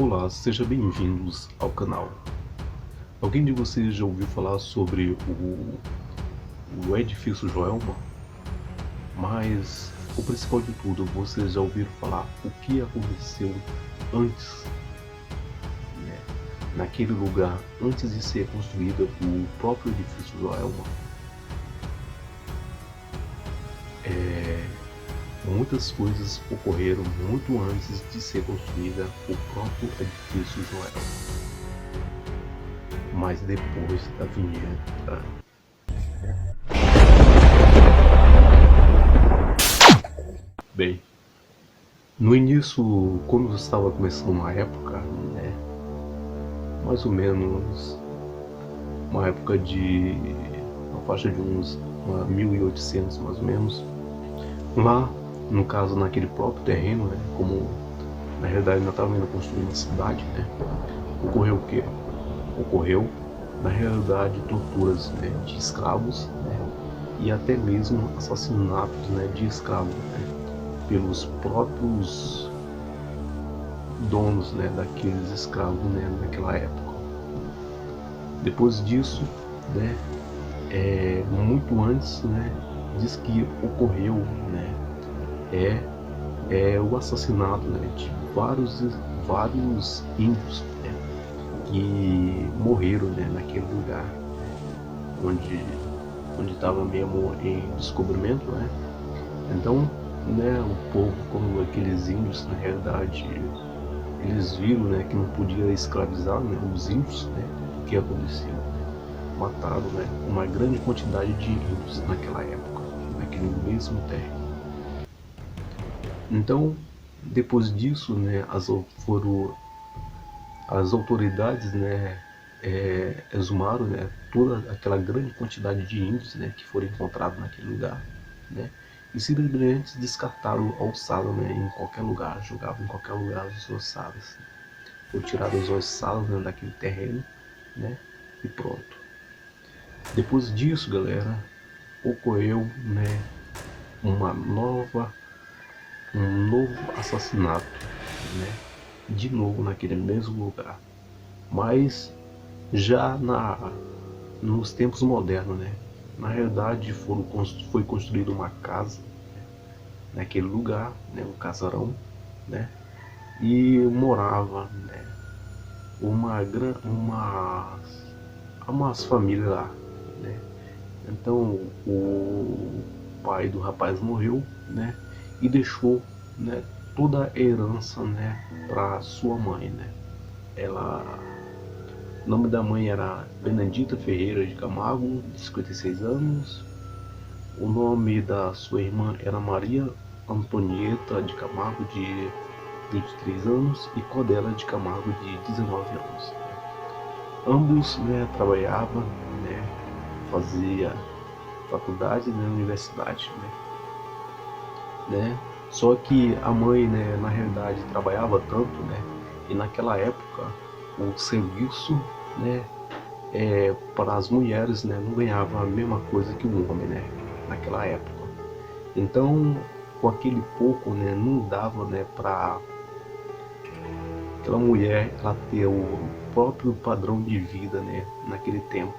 Olá, sejam bem-vindos ao canal. Alguém de vocês já ouviu falar sobre o edifício Joelma? Mas o principal de tudo, vocês já ouviram falar o que aconteceu antes, né, naquele lugar, antes de ser construído o próprio edifício Joelma? Muitas coisas ocorreram muito antes de ser construída o próprio edifício Joelma. Mas depois da vinheta. Bem, no início, quando estava começando uma época, né, mais ou menos uma época de uma faixa de uns 1800 mais ou menos, lá, no caso naquele próprio terreno, né, como na realidade ainda estava indo construir uma cidade, né, ocorreu o que? Ocorreu, na realidade, torturas, né, de escravos, né, e até mesmo assassinatos, né, de escravos, né, pelos próprios donos, né, daqueles escravos, né, naquela época. Depois disso, né, muito antes, né, diz que ocorreu, né, o assassinato, né, de vários índios, né, que morreram, né, naquele lugar, onde estava mesmo em descobrimento, né. Então, né, o povo, como aqueles índios, na realidade, eles viram, né, que não podia escravizar, né, os índios, né, o que aconteceu? Mataram, né, uma grande quantidade de índios naquela época, naquele mesmo terreno. Então, depois disso, né, as autoridades, né, exumaram, né, toda aquela grande quantidade de índios, né, que foram encontrados naquele lugar, né, e simplesmente descartaram a ossada, né, em qualquer lugar, jogavam em qualquer lugar as ossadas. Foram tiradas as ossadas, né, daquele terreno, né, e pronto. Depois disso, galera, ocorreu, né, um novo assassinato, né, de novo naquele mesmo lugar, mas já nos tempos modernos, né. Na realidade foi construída uma casa naquele lugar, né, um casarão, né, e morava, né, umas famílias lá, né. Então o pai do rapaz morreu, né, e deixou, né, toda a herança, né, para sua mãe, né. O nome da mãe era Benedita Ferreira de Camargo, de 56 anos. O nome da sua irmã era Maria Antonieta de Camargo, de 23 anos, e Codela de Camargo, de 19 anos. Ambos, né, trabalhavam, né, fazia faculdade na universidade, né. Só que a mãe, né, na realidade trabalhava tanto, né, e naquela época o serviço, né, para as mulheres, né, não ganhava a mesma coisa que o homem, né, naquela época. Então, com aquele pouco, né, não dava, né, para aquela mulher ela ter o próprio padrão de vida, né, naquele tempo.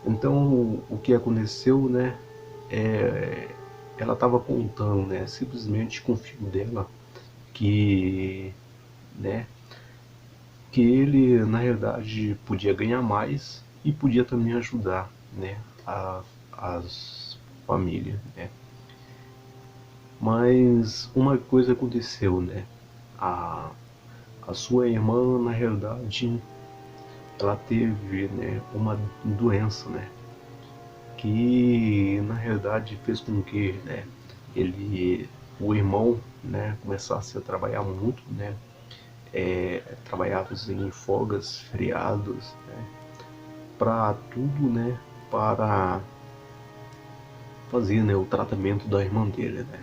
Então, o que aconteceu, né, ela estava contando, né, simplesmente com o filho dela que, né, que ele na realidade podia ganhar mais e podia também ajudar, né, as famílias, né. Mas uma coisa aconteceu, né, a, a sua irmã na realidade ela teve, né, uma doença, né, que na realidade fez com que, né, o irmão, né, começasse a trabalhar muito, né, trabalhava em folgas, feriados, né, para tudo, né, para fazer, né, o tratamento da irmã dele, né.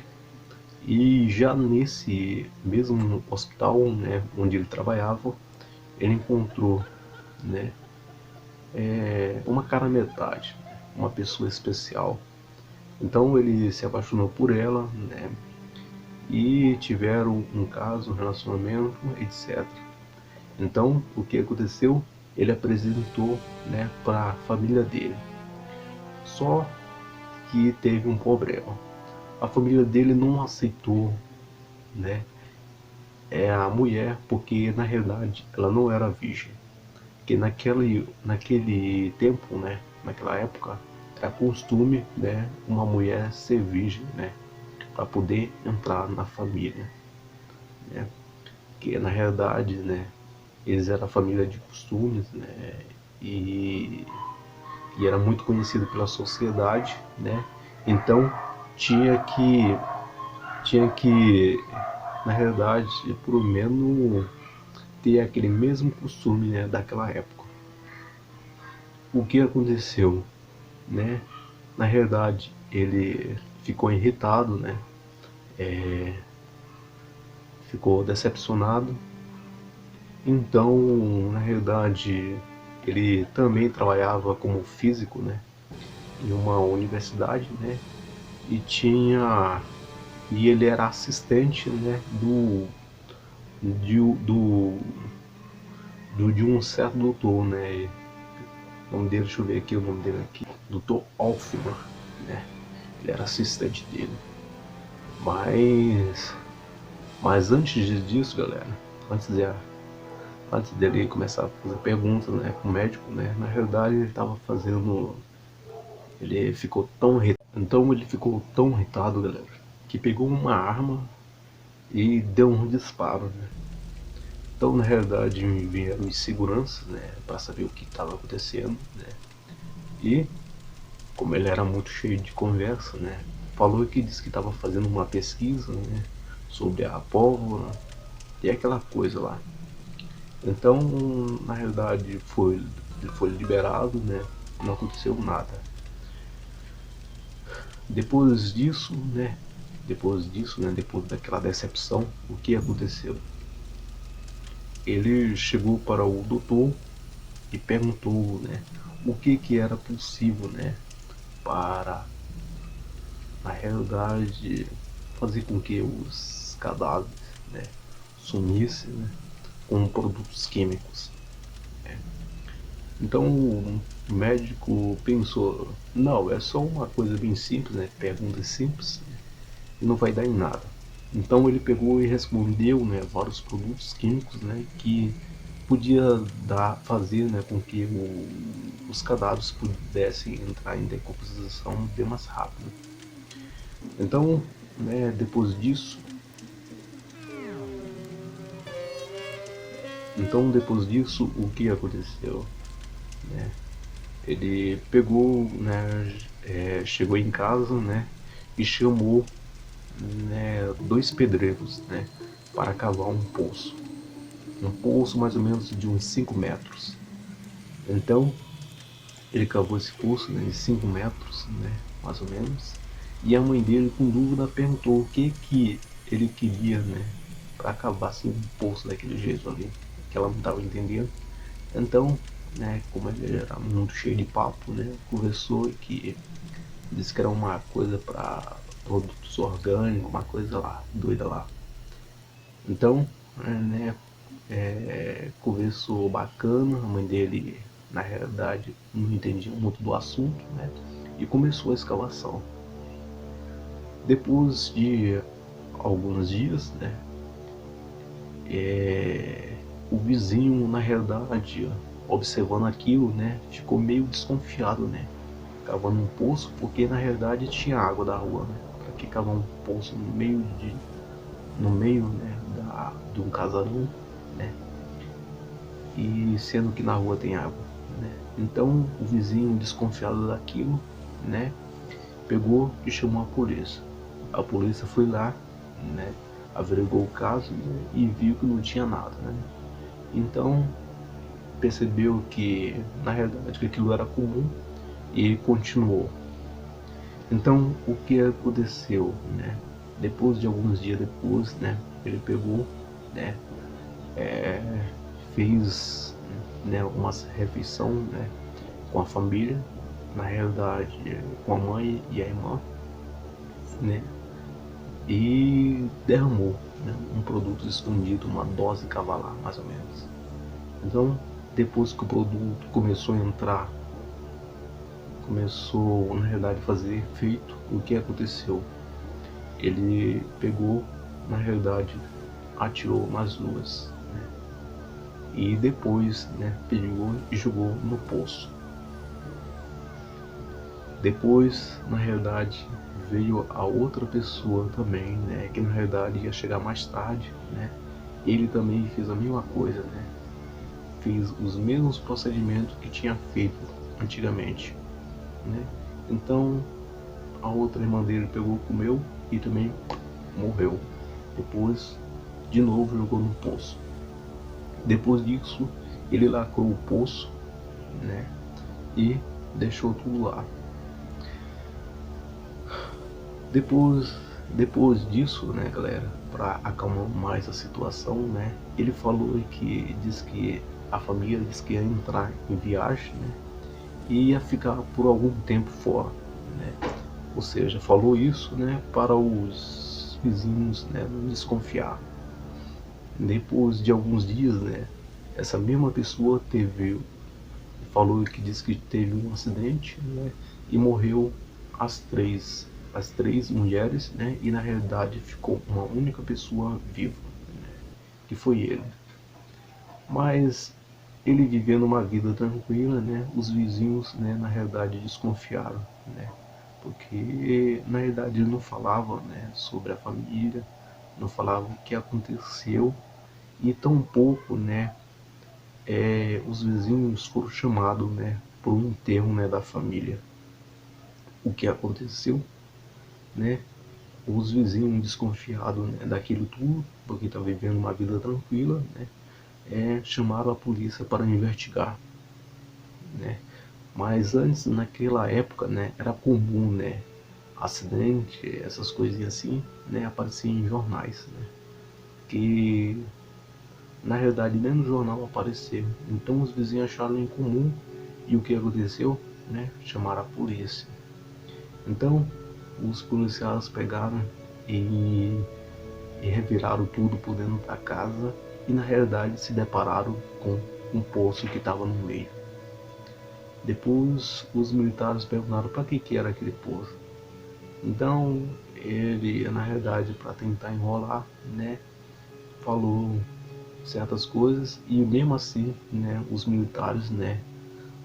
E já nesse mesmo hospital, né, onde ele trabalhava, ele encontrou, né, uma cara metade, uma pessoa especial. Então ele se apaixonou por ela, né, e tiveram um caso, um relacionamento, etc. Então, o que aconteceu? Ele apresentou, né, para a família dele. Só que teve um problema. A família dele não aceitou, né, a mulher, porque na realidade ela não era virgem. Porque naquele tempo, né, naquela época, era costume, né, uma mulher ser virgem, né, para poder entrar na família, né? Que na realidade, né, eles eram família de costumes, né, e, e era muito conhecido pela sociedade, né? Então tinha que na realidade, pelo menos ter aquele mesmo costume, né, daquela época. O que aconteceu, né? Na realidade, ele ficou irritado, né? Ficou decepcionado. Então, na realidade, ele também trabalhava como físico, né? Em uma universidade, né? E tinha e ele era assistente, né? De, do, de um certo doutor, né? O nome dele, deixa eu ver aqui o nome dele aqui, Dr. Alfman, né? Ele era assistente dele. Mas, mas antes disso, galera, antes de, antes dele começar a fazer perguntas, né, pro médico, né, na realidade ele estava fazendo, ele ficou tão irritado, então ele ficou tão irritado, galera, que pegou uma arma e deu um disparo, né. Então na realidade vieram os seguranças, né, para saber o que estava acontecendo, né, e como ele era muito cheio de conversa, né, falou que disse que estava fazendo uma pesquisa, né, sobre a pólvora e aquela coisa lá. Então, na realidade, ele foi liberado, né? Não aconteceu nada. Depois disso, né? Depois daquela decepção, o que aconteceu? Ele chegou para o doutor e perguntou, né? O que era possível, né? Para, na realidade, fazer com que os cadáveres, né? Sumissem, né, com produtos químicos. Então o médico pensou, não, é só uma coisa bem simples, né? Pergunta simples, né? E não vai dar em nada. Então ele pegou e respondeu, né, vários produtos químicos, né, que podia fazer, né, com que os cadáveres pudessem entrar em decomposição bem mais rápido. Então, né, depois disso, o que aconteceu, né? Ele pegou, né, chegou em casa, né, e chamou, né, dois pedreiros, né, para cavar um poço mais ou menos de uns 5 metros. Então ele cavou esse poço, né, de 5 metros, né, mais ou menos, e a mãe dele com dúvida perguntou o que ele queria, né, para cavar assim, um poço daquele jeito ali, que ela não estava entendendo. Então, né, como ele era muito cheio de papo, né, conversou que disse que era uma coisa para produtos orgânicos, uma coisa lá, doida lá. Então, né, conversou bacana, a mãe dele, na realidade, não entendia muito do assunto, né, e começou a escavação. Depois de alguns dias, né, o vizinho, na realidade, observando aquilo, né, ficou meio desconfiado, né, cavando um poço, porque na realidade tinha água da rua, né, para que cavar um poço no meio, né, de um casarão, né, e sendo que na rua tem água, né. Então o vizinho, desconfiado daquilo, né, pegou e chamou a polícia. A polícia foi lá, né, averiguou o caso, né, e viu que não tinha nada, né. Então percebeu que na realidade que aquilo era comum e continuou. Então o que aconteceu, né? Depois de alguns dias depois, né, ele pegou, né, fez, né, uma refeição, né, com a família, na realidade com a mãe e a irmã, né, e derramou, né, um produto escondido, uma dose cavalar mais ou menos. Então, depois que o produto começou a entrar, começou na realidade a fazer efeito, o que aconteceu? Ele pegou, na realidade, atirou nas duas, né? E depois, né, pegou e jogou no poço. Depois, na realidade, veio a outra pessoa também, né, que na realidade ia chegar mais tarde, né? Ele também fez a mesma coisa, né? Fez os mesmos procedimentos que tinha feito antigamente, né? Então, a outra irmã dele pegou, comeu e também morreu. Depois, de novo, jogou no poço. Depois disso, ele lacrou o poço, né? E deixou tudo lá. Depois disso, né, galera, para acalmar mais a situação, né, ele falou que diz que a família disse que ia entrar em viagem, né, e ia ficar por algum tempo fora, né? Ou seja, falou isso, né, para os vizinhos, né, não desconfiar. Depois de alguns dias, né, essa mesma pessoa falou que disse que teve um acidente, né, e morreu as três mulheres, né, e na realidade ficou uma única pessoa viva, né, que foi ele. Mas ele vivendo uma vida tranquila, né, os vizinhos, né, na realidade desconfiaram, né, porque na realidade ele não falava, né, sobre a família, não falava o que aconteceu e tampouco, né, os vizinhos foram chamados, né, para o enterro, né, da família. O que aconteceu, né? Os vizinhos desconfiados, né, daquilo tudo, porque está vivendo uma vida tranquila, né? Chamaram a polícia para investigar, né? Mas antes, naquela época, né, era comum, né, acidente, essas coisinhas assim, né, apareciam em jornais, né? Que na realidade nem no jornal apareceu. Então os vizinhos acharam incomum e o que aconteceu, né? Chamaram a polícia. Então os policiais pegaram e, e reviraram tudo por dentro da casa e na realidade se depararam com um poço que estava no meio. Depois os militares perguntaram para que era aquele poço. Então ele, na realidade, para tentar enrolar, né, falou certas coisas e mesmo assim, né, os militares, né,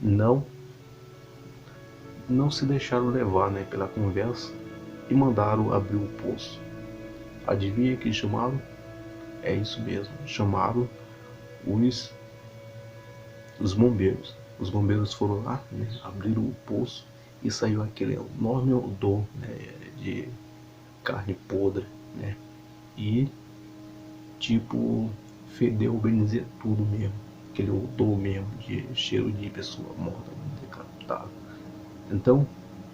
não não se deixaram levar, né, pela conversa e mandaram abrir o poço. Adivinha que chamaram? É isso mesmo, chamaram os, os bombeiros. Os bombeiros foram lá, né, abriram o poço e saiu aquele enorme odor, né, de carne podre, né, e tipo fedeu, bem dizer, tudo mesmo, aquele odor mesmo de cheiro de pessoa morta, decapitada. Então,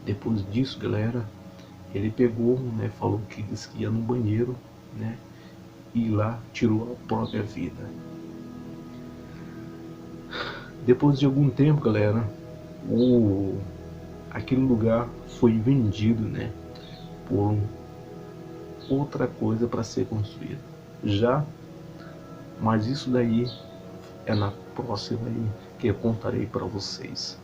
depois disso, galera, ele pegou, né, falou que disse que ia no banheiro, né, e lá tirou a própria vida. Depois de algum tempo, galera, aquele lugar foi vendido, né, por outra coisa para ser construída. Já, mas isso daí é na próxima aí que eu contarei para vocês.